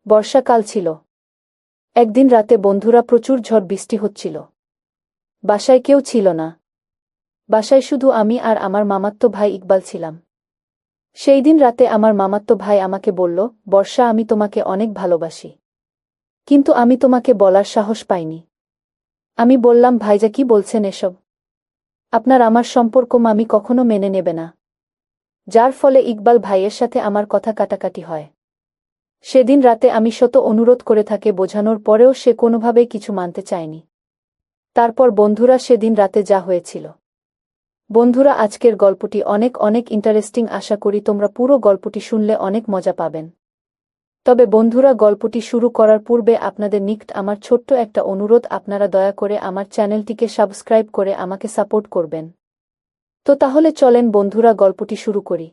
বর্ষাকাল ছিল। একদিন রাতে বন্ধুরা প্রচুর ঝড় বৃষ্টি হচ্ছিল। বাসায় কেউ ছিল না। বাসায় শুধু আমি আর আমার মামাতো ভাই ইকবাল ছিলাম। সেই দিন রাতে আমার মামাতো ভাই আমাকে বলল, বর্ষা, আমি তোমাকে অনেক ভালোবাসি। কিন্তু আমি তোমাকে বলার সাহস পাইনি। আমি বললাম, ভাইজা, কি বলছেন এসব? আপনার আমার সম্পর্ক মামি কখনো মেনে নেবে না। যার ফলে ইকবাল ভাইয়ের সাথে আমার কথা কাটাকাটি হয়। সেদিন রাতে আমি শত অনুরোধ করে তাকে বোঝানোর পরেও সে কোনোভাবেই কিছু মানতে চায়নি। তারপর বন্ধুরা, সেদিন রাতে যা হয়েছিল। বন্ধুরা, আজকের গল্পটি অনেক অনেক ইন্টারেস্টিং। আশা করি তোমরা পুরো গল্পটি শুনলে অনেক মজা পাবেন। তবে বন্ধুরা, গল্পটি শুরু করার পূর্বে আপনাদের নিকট আমার ছোট্ট একটা অনুরোধ, আপনারা দয়া করে আমার চ্যানেলটিকে সাবস্ক্রাইব করে আমাকে সাপোর্ট করবেন। তো তাহলে চলেন বন্ধুরা, গল্পটি শুরু করি।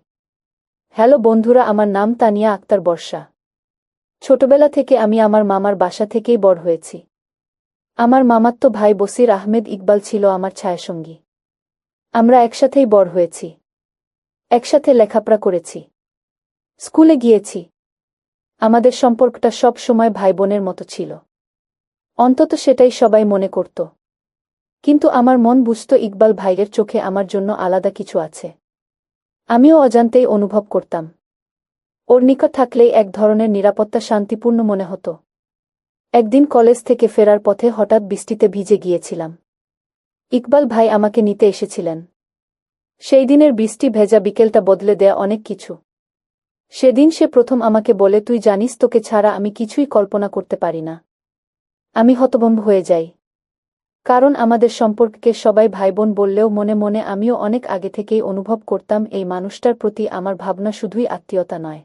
হ্যালো বন্ধুরা, আমার নাম তানিয়া আক্তার বর্ষা। ছোটবেলা থেকে আমি আমার মামার বাসা থেকেই বড় হয়েছি। আমার মামাতো ভাই বসির আহমেদ ইকবাল ছিল আমার ছায়াসঙ্গী। আমরা একসাথেই বড় হয়েছি। একসাথে লেখাপড়া করেছি। স্কুলে গিয়েছি। আমাদের সম্পর্কটা সব সময় ভাই বোনের মতো ছিল। অন্তত সেটাই সবাই মনে করত। কিন্তু আমার মন বুঝত ইকবাল ভাইয়ের চোখে আমার জন্য আলাদা কিছু আছে। আমিও অজান্তেই অনুভব করতাম। ওর নিকট থাকলেই এক ধরনের নিরাপত্তা, শান্তিপূর্ণ মনে হতো। একদিন কলেজ থেকে ফেরার পথে হঠাৎ বৃষ্টিতে ভিজে গিয়েছিলাম। ইকবাল ভাই আমাকে নিতে এসেছিলেন। সেই দিনের বৃষ্টি ভেজা বিকেলটা বদলে দেয়া অনেক কিছু। সেদিন সে প্রথম আমাকে বলে, তুই জানিস, তোকে ছাড়া আমি কিছুই কল্পনা করতে পারি না। আমি হতভম্ব হয়ে যাই। কারণ আমাদের সম্পর্ককে সবাই ভাইবোন বললেও মনে মনে আমিও অনেক আগে থেকেই অনুভব করতাম এই মানুষটার প্রতি আমার ভাবনা শুধুই আত্মীয়তা নয়।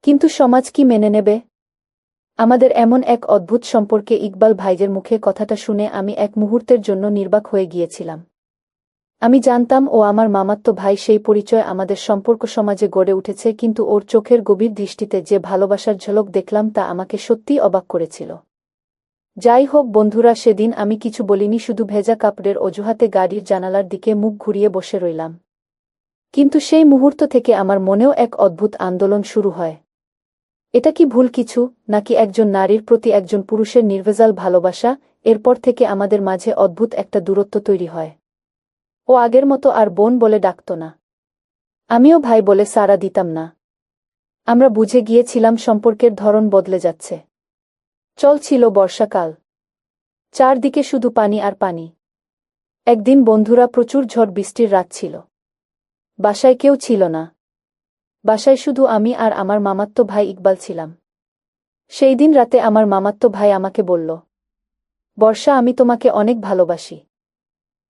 কিন্তু সমাজ কি মেনে নেবে আমাদের এমন এক অদ্ভুত সম্পর্কে? ইকবাল ভাইয়ের মুখে কথাটা শুনে আমি এক মুহূর্তের জন্য নির্বাক হয়ে গিয়েছিলাম। আমি জানতাম ও আমার মামাতো ভাই, সেই পরিচয় আমাদের সম্পর্ক সমাজে গড়ে উঠেছে, কিন্তু ওর চোখের গভীর দৃষ্টিতে যে ভালোবাসার ঝলক দেখলাম তা আমাকে সত্যিই অবাক করেছিল। যাই হোক বন্ধুরা, সেদিন আমি কিছু বলিনি, শুধু ভেজা কাপড়ের অজুহাতে গাড়ির জানালার দিকে মুখ ঘুরিয়ে বসে রইলাম। কিন্তু সেই মুহূর্ত থেকে আমার মনেও এক অদ্ভুত আন্দোলন শুরু হয়। এটা কি ভুল কিছু, নাকি একজন নারীর প্রতি একজন পুরুষের নির্ভেজাল ভালোবাসা? এরপর থেকে আমাদের মাঝে অদ্ভুত একটা দূরত্ব তৈরি হয়। ও আগের মতো আর বোন বলে ডাকত না। আমিও ভাই বলে সাড়া দিতাম না। আমরা বুঝে গিয়েছিলাম সম্পর্কের ধরন বদলে যাচ্ছে। চলছিল বর্ষাকাল। চারদিকে শুধু পানি আর পানি। একদিন বন্ধুরা, প্রচুর ঝড় বৃষ্টির রাত ছিল। বাসায় কেউ ছিল না। বাসায় শুধু আমি আর আমার মামাতো ভাই ইকবাল ছিলাম। সেই দিন রাতে আমার মামাতো ভাই আমাকে বলল, বর্ষা, আমি তোমাকে অনেক ভালোবাসি।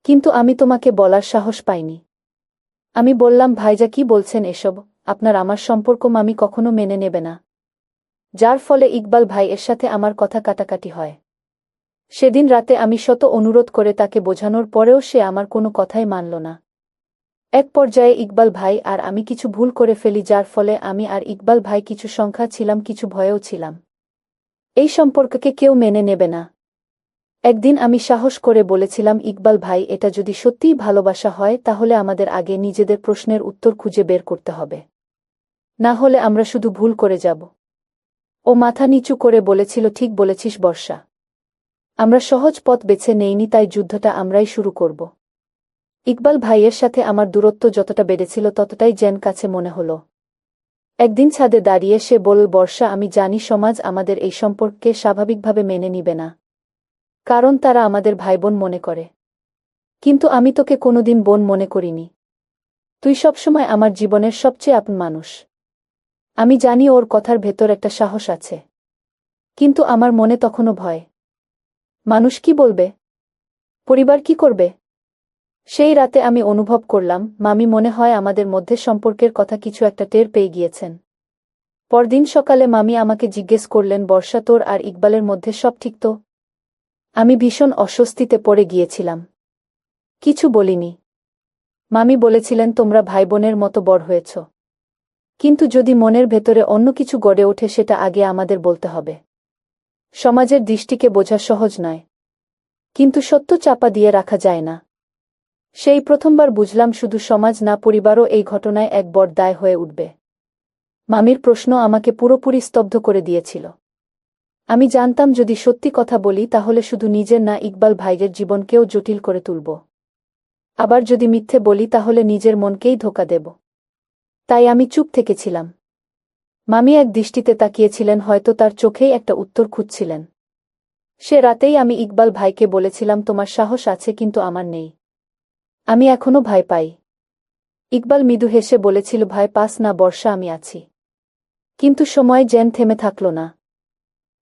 কিন্তু আমি তোমাকে বলার সাহস পাইনি। আমি বললাম, ভাইজা, কি বলছেন এসব? আপনার আমার সম্পর্ক মামি কখনো মেনে নেবে না। যার ফলে ইকবাল ভাইয়ের সাথে আমার কথা কাটাকাটি হয়। সেদিন রাতে আমি শত অনুরোধ করে তাকে বোঝানোর পরেও সে আমার কোনো কথাই মানল না। এক পর্যায়ে ইকবাল ভাই আর আমি কিছু ভুল করে ফেলি, যার ফলে আমি আর ইকবাল ভাই কিছু সংখ্যা ছিলাম, কিছু ভয়েও ছিলাম। এই সম্পর্ককে কেউ মেনে নেবে না। একদিন আমি সাহস করে বলেছিলাম, ইকবাল ভাই, এটা যদি সত্যিই ভালোবাসা হয় তাহলে আমাদের আগে নিজেদের প্রশ্নের উত্তর খুঁজে বের করতে হবে। না হলে আমরা শুধু ভুল করে যাব। ও মাথা নিচু করে বলেছিল, ঠিক বলেছিস বর্ষা। আমরা সহজ পথ বেছে নেইনি, তাই যুদ্ধটা আমরাই শুরু করব। ইকবাল ভাইয়ের সাথে আমার দূরত্ব যতটা বেড়েছিল ততটাই যেন কাছে মনে হলো। একদিন ছাদে দাঁড়িয়ে সে বলল, বর্ষা, আমি জানি সমাজ আমাদের এই সম্পর্ককে স্বাভাবিকভাবে মেনে নিবে না। কারণ তারা আমাদের ভাইবোন মনে করে। কিন্তু আমি তোকে কোনোদিন বোন মনে করিনি। তুই সবসময় আমার জীবনের সবচেয়ে আপন মানুষ। আমি জানি ওর কথার ভেতর একটা সাহস আছে। কিন্তু আমার মনে তখনও ভয়। মানুষ কি বলবে? পরিবার কি করবে? সেই রাতে আমি অনুভব করলাম, মামি মনে হয় আমাদের মধ্যে সম্পর্কের কথা কিছু একটা টের পেয়ে গিয়েছেন। পরদিন সকালে মামি আমাকে জিজ্ঞেস করলেন, বর্ষা, তোর আর ইকবালের মধ্যে সব ঠিক তো? আমি ভীষণ অস্বস্তিতে পড়ে গিয়েছিলাম। কিছু বলিনি। মামি বলেছিলেন, তোমরা ভাইবোনের মতো বড় হয়েছ। কিন্তু যদি মনের ভেতরে অন্য কিছু গড়ে ওঠে সেটা আগে আমাদের বলতে হবে। সমাজের দৃষ্টিকে বোঝা সহজ নয়। কিন্তু সত্য চাপা দিয়ে রাখা যায় না। সেই প্রথমবার বুঝলাম, শুধু সমাজ না, পরিবারও এই ঘটনায় এক বড় দায় হয়ে উঠবে। মামির প্রশ্ন আমাকে পুরোপুরি স্তব্ধ করে দিয়েছিল। আমি জানতাম যদি সত্যি কথা বলি তাহলে শুধু নিজের না ইকবাল ভাইয়ের জীবনকেও জটিল করে তুলব। আবার যদি মিথ্যে বলি তাহলে নিজের মনকেই ধোঁকা দেব। তাই আমি চুপ থেকেছিলাম। মামি এক দৃষ্টিতে তাকিয়েছিলেন, হয়তো তার চোখেই একটা উত্তর খুঁজছিলেন। সে রাতেই আমি ইকবাল ভাইকে বলেছিলাম, তোমার সাহস আছে কিন্তু আমার নেই। আমি এখনো ভয় পাই। ইকবাল মৃদু হেসে বলেছিল, ভয় পাস না বর্ষা, আমি আছি। কিন্তু সময় যেন থেমে থাকল না।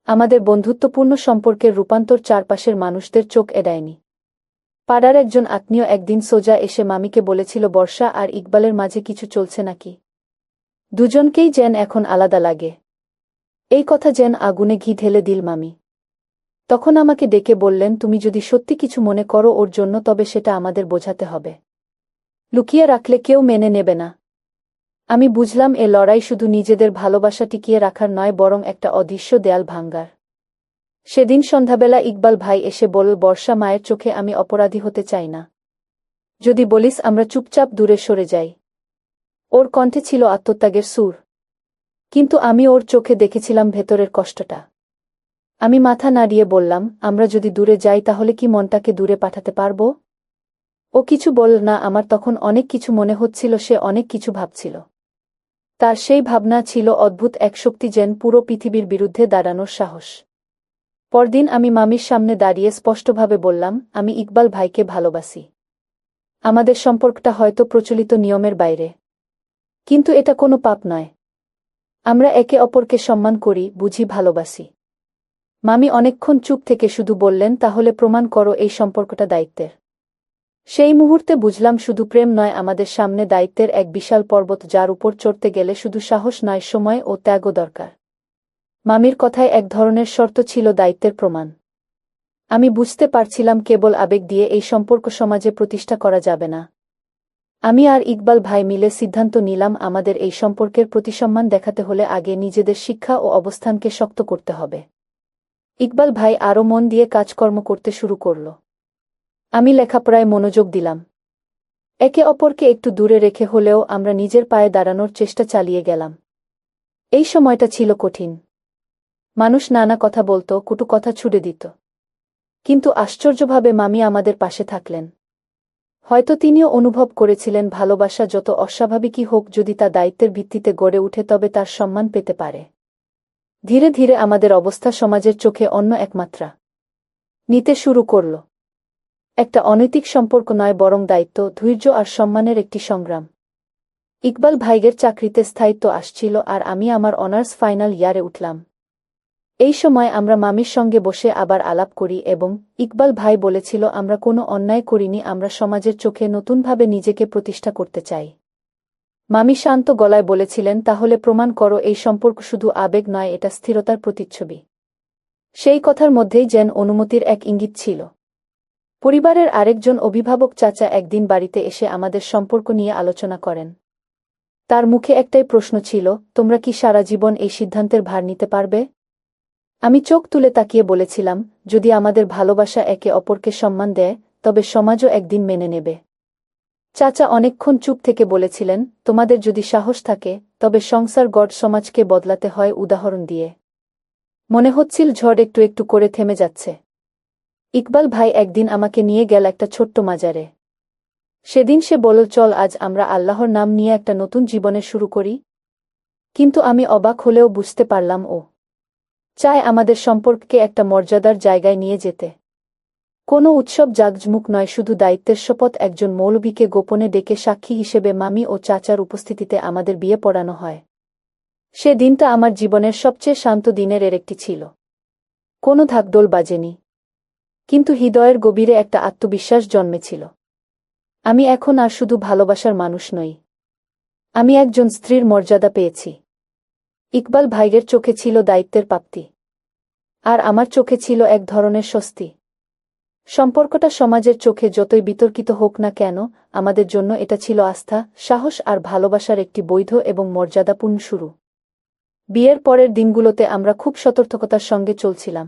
আমাদের বন্ধুত্বপূর্ণ সম্পর্কের রূপান্তর চারপাশের মানুষদের চোখ এড়ায়নি। পাড়ার একজন আত্মীয় একদিন সোজা এসে মামিকে বলেছিল, বর্ষা আর ইকবালের মাঝে কিছু চলছে নাকি? দুজনকেই যেন এখন আলাদা লাগে। এই কথা যেন আগুনে ঘি ঢেলে দিল মামি। তখন আমাকে ডেকে বললেন, তুমি যদি সত্যি কিছু মনে করো ওর জন্য, তবে সেটা আমাদের বোঝাতে হবে। লুকিয়ে রাখলে কেউ মেনে নেবে না। আমি বুঝলাম এ লড়াই শুধু নিজেদের ভালোবাসা টিকিয়ে রাখার নয়, বরং একটা অদৃশ্য দেয়াল ভাঙ্গার। সেদিন সন্ধ্যাবেলা ইকবাল ভাই এসে বলল, বর্ষা, মায়ের চোখে আমি অপরাধী হতে চাই না। যদি বলিস আমরা চুপচাপ দূরে সরে যাই। ওর কণ্ঠে ছিল আত্মত্যাগের সুর। কিন্তু আমি ওর চোখে দেখেছিলাম ভেতরের কষ্টটা। আমি মাথা নাড়িয়ে বললাম, আমরা যদি দূরে যাই তাহলে কি মনটাকে দূরে পাঠাতে পারব? ও কিছু বলল না। আমার তখন অনেক কিছু মনে হচ্ছিল, সে অনেক কিছু ভাবছিল। তার সেই ভাবনা ছিল অদ্ভুত এক শক্তি, যেন পুরো পৃথিবীর বিরুদ্ধে দাঁড়ানোর সাহস। পরদিন আমি মামির সামনে দাঁড়িয়ে স্পষ্টভাবে বললাম, আমি ইকবাল ভাইকে ভালোবাসি। আমাদের সম্পর্কটা হয়তো প্রচলিত নিয়মের বাইরে, কিন্তু এটা কোনো পাপ নয়। আমরা একে অপরকে সম্মান করি, বুঝি, ভালোবাসি। মামি অনেকক্ষণ চুপ থেকে শুধু বললেন, তাহলে প্রমাণ করো এই সম্পর্কটা দায়িত্বের। সেই মুহূর্তে বুঝলাম শুধু প্রেম নয়, আমাদের সামনে দায়িত্বের এক বিশাল পর্বত, যার উপর চড়তে গেলে শুধু সাহস নয়, সময় ও ত্যাগও দরকার। মামির কথায় এক ধরনের শর্ত ছিল, দায়িত্বের প্রমাণ। আমি বুঝতে পারছিলাম কেবল আবেগ দিয়ে এই সম্পর্ক সমাজে প্রতিষ্ঠা করা যাবে না। আমি আর ইকবাল ভাই মিলে সিদ্ধান্ত নিলাম, আমাদের এই সম্পর্কের প্রতি সম্মান দেখাতে হলে আগে নিজেদের শিক্ষা ও অবস্থানকে শক্ত করতে হবে। ইকবাল ভাই আরও মন দিয়ে কাজকর্ম করতে শুরু করল। আমি লেখাপড়ায় মনোযোগ দিলাম। একে অপরকে একটু দূরে রেখে হলেও আমরা নিজের পায়ে দাঁড়ানোর চেষ্টা চালিয়ে গেলাম। এই সময়টা ছিল কঠিন। মানুষ নানা কথা বলত, কটু কথা ছুড়ে দিত। কিন্তু আশ্চর্যভাবে মামি আমাদের পাশে থাকলেন। হয়তো তিনিও অনুভব করেছিলেন, ভালোবাসা যত অস্বাভাবিকই হোক, যদি তা দায়িত্বের ভিত্তিতে গড়ে উঠে তবে তার সম্মান পেতে পারে। ধীরে ধীরে আমাদের অবস্থা সমাজের চোখে অন্য এক মাত্রা নিতে শুরু করল। একটা অনৈতিক সম্পর্ক নয়, বরং দায়িত্ব, ধৈর্য আর সম্মানের একটি সংগ্রাম। ইকবাল ভাইয়ের চাকরিতে স্থায়িত্ব আসছিল, আর আমি আমার অনার্স ফাইনাল ইয়ারে উঠলাম। এই সময় আমরা মামির সঙ্গে বসে আবার আলাপ করি এবং ইকবাল ভাই বলেছিল, আমরা কোনো অন্যায় করিনি, আমরা সমাজের চোখে নতুনভাবে নিজেকে প্রতিষ্ঠা করতে চাই। মামি শান্ত গলায় বলেছিলেন, তাহলে প্রমাণ করো এই সম্পর্ক শুধু আবেগ নয়, এটা স্থিরতার প্রতিচ্ছবি। সেই কথার মধ্যেই যেন অনুমতির এক ইঙ্গিত ছিল। পরিবারের আরেকজন অভিভাবক চাচা একদিন বাড়িতে এসে আমাদের সম্পর্ক নিয়ে আলোচনা করেন। তার মুখে একটাই প্রশ্ন ছিল, তোমরা কি সারা জীবন এই সিদ্ধান্তের ভার নিতে পারবে? আমি চোখ তুলে তাকিয়ে বলেছিলাম, যদি আমাদের ভালোবাসা একে অপরকে সম্মান দেয়, তবে সমাজও একদিন মেনে নেবে। চাচা অনেকক্ষণ চুপ থেকে বলেছিলেন, তোমাদের যদি সাহস থাকে, তবে সংসার গড় সমাজকে বদলাতে হয় উদাহরণ দিয়ে। মনে হচ্ছিল ঝড় একটু একটু করে থেমে যাচ্ছে। ইকবাল ভাই একদিন আমাকে নিয়ে গেল একটা ছোট্ট মাজারে। সেদিন সে বলল, চল আজ আমরা আল্লাহর নাম নিয়ে একটা নতুন জীবনের শুরু করি। কিন্তু আমি অবাক হলেও বুঝতে পারলাম ও চায় আমাদের সম্পর্ককে একটা মর্যাদার জায়গায় নিয়ে যেতে। কোনো উৎসব জাঁকজমুক নয়, শুধু দায়িত্বের শপথ। একজন মৌলবীকে গোপনে ডেকে সাক্ষী হিসেবে মামি ও চাচার উপস্থিতিতে আমাদের বিয়ে পড়ানো হয়। সে দিনটা আমার জীবনের সবচেয়ে শান্ত দিনের এর একটি ছিল। কোনো ঢাকঢোল বাজেনি, কিন্তু হৃদয়ের গভীরে একটা আত্মবিশ্বাস জন্মেছিল। আমি এখন আর শুধু ভালোবাসার মানুষ নই, আমি একজন স্ত্রীর মর্যাদা পেয়েছি। ইকবাল ভাইয়ের চোখে ছিল দায়িত্বের প্রাপ্তি, আর আমার চোখে ছিল এক ধরনের স্বস্তি। সম্পর্কটা সমাজের চোখে যতই বিতর্কিত হোক না কেন, আমাদের জন্য এটা ছিল আস্থা, সাহস আর ভালোবাসার একটি বৈধ এবং মর্যাদাপূর্ণ শুরু। বিয়ের পরের দিনগুলোতে আমরা খুব সতর্কতার সঙ্গে চলছিলাম।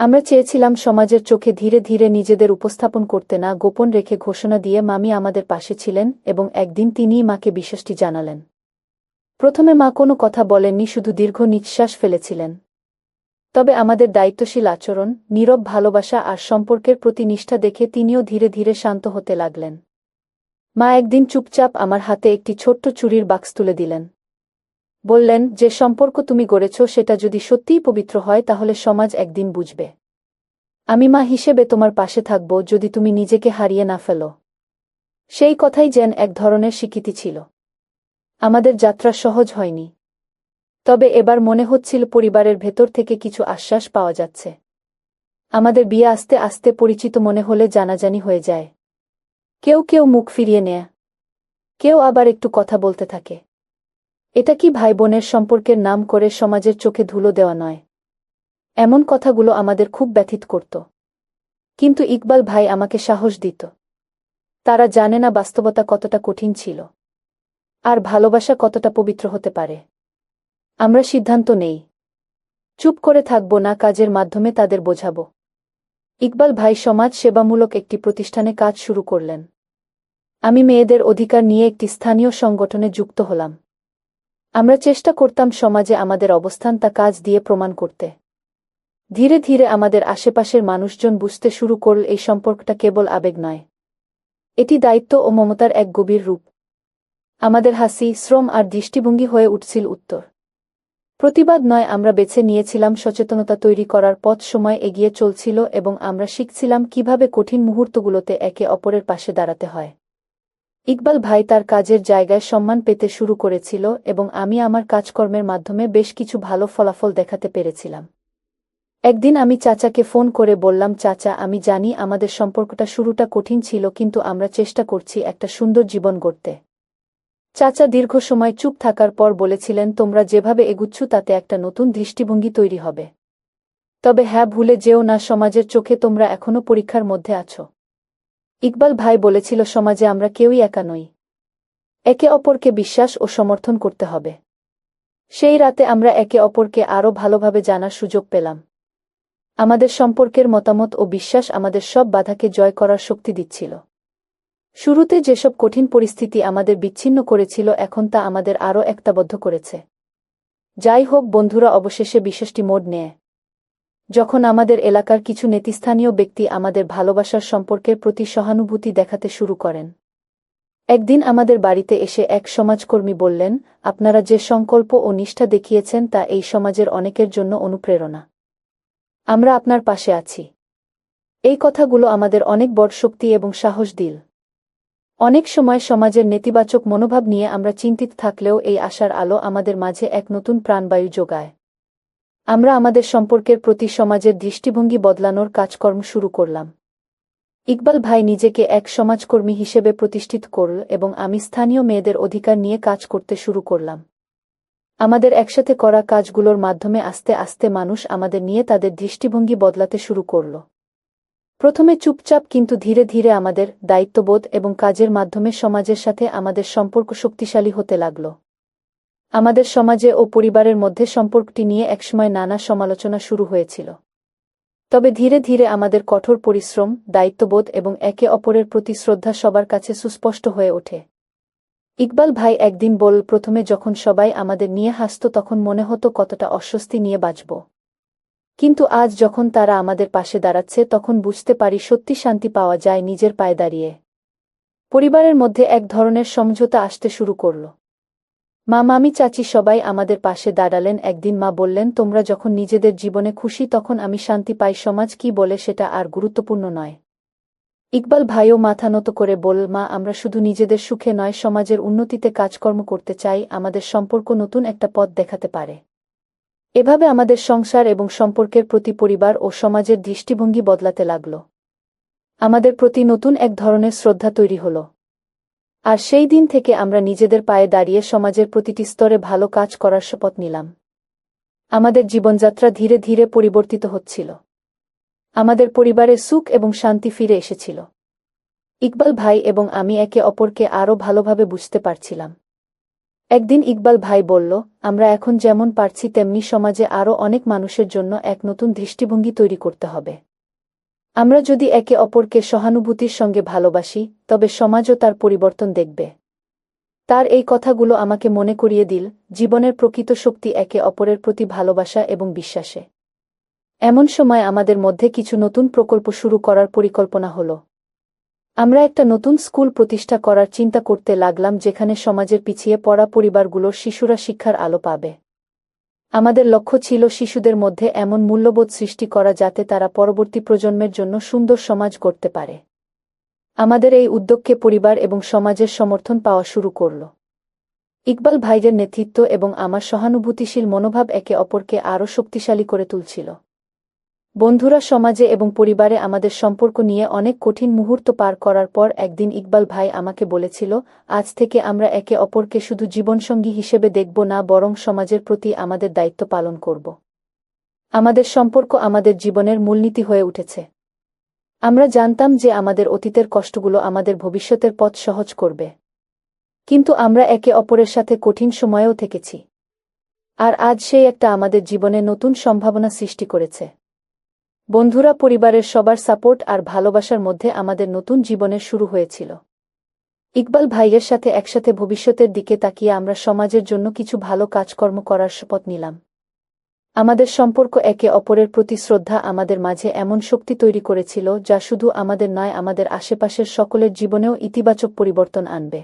আমরা চেয়েছিলাম সমাজের চোখে ধীরে ধীরে নিজেদের উপস্থাপন করতে, না গোপন রেখে ঘোষণা দিয়ে মামি আমাদের পাশে ছিলেন এবং একদিন তিনিই মাকে বিষয়টি জানালেন। প্রথমে মা কোনো কথা বলেননি, শুধু দীর্ঘ নিঃশ্বাস ফেলেছিলেন। তবে আমাদের দায়িত্বশীল আচরণ, নীরব ভালোবাসা আর সম্পর্কের প্রতি নিষ্ঠা দেখে তিনিও ধীরে ধীরে শান্ত হতে লাগলেন। মা একদিন চুপচাপ আমার হাতে একটি ছোট্ট চুড়ির বাক্স তুলে দিলেন। বললেন, যে সম্পর্ক তুমি গড়েছ সেটা যদি সত্যিই পবিত্র হয় তাহলে সমাজ একদিন বুঝবে। আমি মা হিসেবে তোমার পাশে থাকব যদি তুমি নিজেকে হারিয়ে না ফেলো। সেই কথাই যেন এক ধরনের স্বীকৃতি ছিল। আমাদের যাত্রা সহজ হয়নি। তবে এবার মনে হচ্ছিল পরিবারের ভেতর থেকে কিছু আশ্বাস পাওয়া যাচ্ছে। আমাদের বিয়ে আস্তে আস্তে পরিচিত মনে হলে জানাজানি হয়ে যায়। কেউ কেউ মুখ ফিরিয়ে নেয়, কেউ আবার একটু কথা বলতে থাকে। এটা কি ভাই বোনের সম্পর্কের নাম করে সমাজের চোখে ধুলো দেওয়া নয়? এমন কথাগুলো আমাদের খুব ব্যথিত করত। কিন্তু ইকবাল ভাই আমাকে সাহস দিত। তারা জানে না বাস্তবতা কতটা কঠিন ছিল, আর ভালোবাসা কতটা পবিত্র হতে পারে। আমরা সিদ্ধান্ত নেই, চুপ করে থাকব না, কাজের মাধ্যমে তাদের বোঝাব। ইকবাল ভাই সমাজ সেবামূলক একটি প্রতিষ্ঠানে কাজ শুরু করলেন। আমি মেয়েদের অধিকার নিয়ে একটি স্থানীয় সংগঠনে যুক্ত হলাম। আমরা চেষ্টা করতাম সমাজে আমাদের অবস্থান তা কাজ দিয়ে প্রমাণ করতে। ধীরে ধীরে আমাদের আশেপাশের মানুষজন বুঝতে শুরু করল এই সম্পর্কটা কেবল আবেগ নয়, এটি দায়িত্ব ও মমতার এক গভীর রূপ। আমাদের হাসি, শ্রম আর দৃষ্টিভঙ্গি হয়ে উঠছিল উত্তর। প্রতিবাদ নয়, আমরা বেছে নিয়েছিলাম সচেতনতা তৈরি করার পথ। সময় এগিয়ে চলছিল এবং আমরা শিখছিলাম কিভাবে কঠিন মুহূর্তগুলোতে একে অপরের পাশে দাঁড়াতে হয়। ইকবাল ভাই তার কাজের জায়গায় সম্মান পেতে শুরু করেছিল এবং আমি আমার কাজকর্মের মাধ্যমে বেশ কিছু ভালো ফলাফল দেখাতে পেরেছিলাম। একদিন আমি চাচাকে ফোন করে বললাম, চাচা, আমি জানি আমাদের সম্পর্কটা শুরুটা কঠিন ছিল, কিন্তু আমরা চেষ্টা করছি একটা সুন্দর জীবন গড়তে। চাচা দীর্ঘ সময় চুপ থাকার পর বলেছিলেন, তোমরা যেভাবে এগুচ্ছ তাতে একটা নতুন দৃষ্টিভঙ্গি তৈরি হবে। তবে হ্যাঁ, ভুলে যেও না, সমাজের চোখে তোমরা এখনো পরীক্ষার মধ্যে আছো। ইকবাল ভাই বলেছিল, সমাজে আমরা কেউই একা নই। একে অপরকে বিশ্বাস ও সমর্থন করতে হবে। সেই রাতে আমরা একে অপরকে আরও ভালোভাবে জানার সুযোগ পেলাম। আমাদের সম্পর্কের মতামত ও বিশ্বাস আমাদের সব বাধাকে জয় করার শক্তি দিচ্ছিল। শুরুতে যেসব কঠিন পরিস্থিতি আমাদের বিচ্ছিন্ন করেছিল, এখন তা আমাদের আরও একতাবদ্ধ করেছে। যাই হোক বন্ধুরা, অবশেষে বিষয়টি মোড় নেয় যখন আমাদের এলাকার কিছু নেতৃস্থানীয় ব্যক্তি আমাদের ভালোবাসার সম্পর্কের প্রতি সহানুভূতি দেখাতে শুরু করেন। একদিন আমাদের বাড়িতে এসে এক সমাজকর্মী বললেন, আপনারা যে সংকল্প ও নিষ্ঠা দেখিয়েছেন তা এই সমাজের অনেকের জন্য অনুপ্রেরণা। আমরা আপনার পাশে আছি। এই কথাগুলো আমাদের অনেক বড় শক্তি এবং সাহস দিল। অনেক সময় সমাজের নেতিবাচক মনোভাব নিয়ে আমরা চিন্তিত থাকলেও এই আশার আলো আমাদের মাঝে এক নতুন প্রাণবায়ু যোগায়। আমরা আমাদের সম্পর্কের প্রতি সমাজের দৃষ্টিভঙ্গি বদলানোর কাজকর্ম শুরু করলাম। ইকবাল ভাই নিজেকে এক সমাজকর্মী হিসেবে প্রতিষ্ঠিত করল এবং আমি স্থানীয় মেয়েদের অধিকার নিয়ে কাজ করতে শুরু করলাম। আমাদের একসাথে করা কাজগুলোর মাধ্যমে আস্তে আস্তে মানুষ আমাদের নিয়ে তাদের দৃষ্টিভঙ্গি বদলাতে শুরু করল। প্রথমে চুপচাপ, কিন্তু ধীরে ধীরে আমাদের দায়িত্ববোধ এবং কাজের মাধ্যমে সমাজের সাথে আমাদের সম্পর্ক শক্তিশালী হতে লাগল। আমাদের সমাজে ও পরিবারের মধ্যে সম্পর্কটি নিয়ে একসময় নানা সমালোচনা শুরু হয়েছিল। তবে ধীরে ধীরে আমাদের কঠোর পরিশ্রম, দায়িত্ববোধ এবং একে অপরের প্রতি শ্রদ্ধা সবার কাছে সুস্পষ্ট হয়ে ওঠে। ইকবাল ভাই একদিন বল, প্রথমে যখন সবাই আমাদের নিয়ে হাসত তখন মনে হতো কতটা অস্বস্তি নিয়ে বাঁচব। কিন্তু আজ যখন তারা আমাদের পাশে দাঁড়াচ্ছে তখন বুঝতে পারি সত্যি শান্তি পাওয়া যায় নিজের পায়ে দাঁড়িয়ে। পরিবারের মধ্যে এক ধরনের সমঝোতা আসতে শুরু করল। মা, মামি, চাচি সবাই আমাদের পাশে দাঁড়ালেন। একদিন মা বললেন, তোমরা যখন নিজেদের জীবনে খুশি তখন আমি শান্তি পাই, সমাজ কি বলে সেটা আর গুরুত্বপূর্ণ নয়। ইকবাল ভাইও মাথা নত করে বল, মা, আমরা শুধু নিজেদের সুখে নয়, সমাজের উন্নতিতে কাজকর্ম করতে চাই। আমাদের সম্পর্ক নতুন একটা পথ দেখাতে পারে। এভাবে আমাদের সংসার এবং সম্পর্কের প্রতি পরিবার ও সমাজের দৃষ্টিভঙ্গি বদলাতে লাগল। আমাদের প্রতি নতুন এক ধরনের শ্রদ্ধা তৈরি হল। আর সেই দিন থেকে আমরা নিজেদের পায়ে দাঁড়িয়ে সমাজের প্রতিটি স্তরে ভালো কাজ করার শপথ নিলাম। আমাদের জীবনযাত্রা ধীরে ধীরে পরিবর্তিত হচ্ছিল। আমাদের পরিবারে সুখ এবং শান্তি ফিরে এসেছিল। ইকবাল ভাই এবং আমি একে অপরকে আরও ভালোভাবে বুঝতে পারছিলাম। একদিন ইকবাল ভাই বলল, আমরা এখন যেমন পারছি তেমনি সমাজে আরও অনেক মানুষের জন্য এক নতুন দৃষ্টিভঙ্গি তৈরি করতে হবে। আমরা যদি একে অপরকে সহানুভূতির সঙ্গে ভালোবাসি তবে সমাজও তার পরিবর্তন দেখবে। তার এই কথাগুলো আমাকে মনে করিয়ে দিল জীবনের প্রকৃত শক্তি একে অপরের প্রতি ভালোবাসা এবং বিশ্বাসে। এমন সময় আমাদের মধ্যে কিছু নতুন প্রকল্প শুরু করার পরিকল্পনা হলো। আমরা একটা নতুন স্কুল প্রতিষ্ঠা করার চিন্তা করতে লাগলাম, যেখানে সমাজের পিছিয়ে পড়া পরিবারগুলোর শিশুরা শিক্ষার আলো পাবে। আমাদের লক্ষ্য ছিল শিশুদের মধ্যে এমন মূল্যবোধ সৃষ্টি করা যাতে তারা পরবর্তী প্রজন্মের জন্য সুন্দর সমাজ গড়তে পারে। আমাদের এই উদ্যোগকে পরিবার এবং সমাজের সমর্থন পাওয়া শুরু করল। ইকবাল ভাইয়ের নেতৃত্ব এবং আমার সহানুভূতিশীল মনোভাব একে অপরকে আরও শক্তিশালী করে তুলছিল। বন্ধুরা, সমাজে এবং পরিবারে আমাদের সম্পর্ক নিয়ে অনেক কঠিন মুহূর্ত পার করার পর একদিন ইকবাল ভাই আমাকে বলেছিল, আজ থেকে আমরা একে অপরকে শুধু জীবনসঙ্গী হিসেবে দেখব না, বরং সমাজের প্রতি আমাদের দায়িত্ব পালন করব। আমাদের সম্পর্ক আমাদের জীবনের মূলনীতি হয়ে উঠেছে। আমরা জানতাম যে আমাদের অতীতের কষ্টগুলো আমাদের ভবিষ্যতের পথ সহজ করবে। কিন্তু আমরা একে অপরের সাথে কঠিন সময়েও থেকেছি। আর আজ সেই একটা আমাদের জীবনে নতুন সম্ভাবনা সৃষ্টি করেছে। বন্ধুরা, পরিবারের সবার সাপোর্ট আর ভালোবাসার মধ্যে আমাদের নতুন জীবনের শুরু হয়েছিল। ইকবাল ভাইয়ের সাথে একসাথে ভবিষ্যতের দিকে তাকিয়ে আমরা সমাজের জন্য কিছু ভালো কাজকর্ম করার শপথ নিলাম। আমাদের সম্পর্ক একে অপরের প্রতি শ্রদ্ধা আমাদের মাঝে এমন শক্তি তৈরি করেছিল যা শুধু আমাদের নয়, আমাদের আশেপাশের সকলের জীবনেও ইতিবাচক পরিবর্তন আনবে।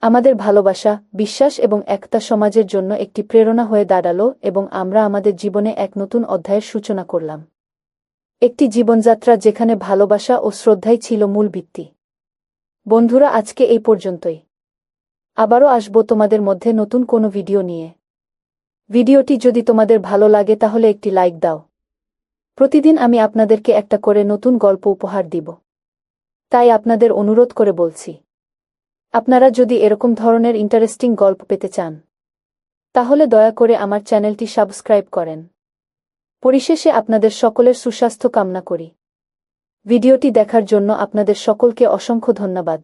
আমাদের ভালোবাসা, বিশ্বাস এবং একতা সমাজের জন্য একটি প্রেরণা হয়ে দাঁড়ালো এবং আমরা আমাদের জীবনে এক নতুন অধ্যায়ের সূচনা করলাম। একটি জীবনযাত্রা যেখানে ভালোবাসা ও শ্রদ্ধাই ছিল মূল ভিত্তি। বন্ধুরা, আজকে এই পর্যন্তই। আবারও আসব তোমাদের মধ্যে নতুন কোনো ভিডিও নিয়ে। ভিডিওটি যদি তোমাদের ভালো লাগে তাহলে একটি লাইক দাও। প্রতিদিন আমি আপনাদেরকে একটা করে নতুন গল্প উপহার দিব। তাই আপনাদের অনুরোধ করে বলছি, আপনারা যদি এরকম ধরনের ইন্টারেস্টিং গল্প পেতে চান তাহলে দয়া করে আমার চ্যানেলটি সাবস্ক্রাইব করেন। পরিশেষে আপনাদের সকলের সুস্বাস্থ্য কামনা করি। ভিডিওটি দেখার জন্য আপনাদের সকলকে অসংখ্য ধন্যবাদ।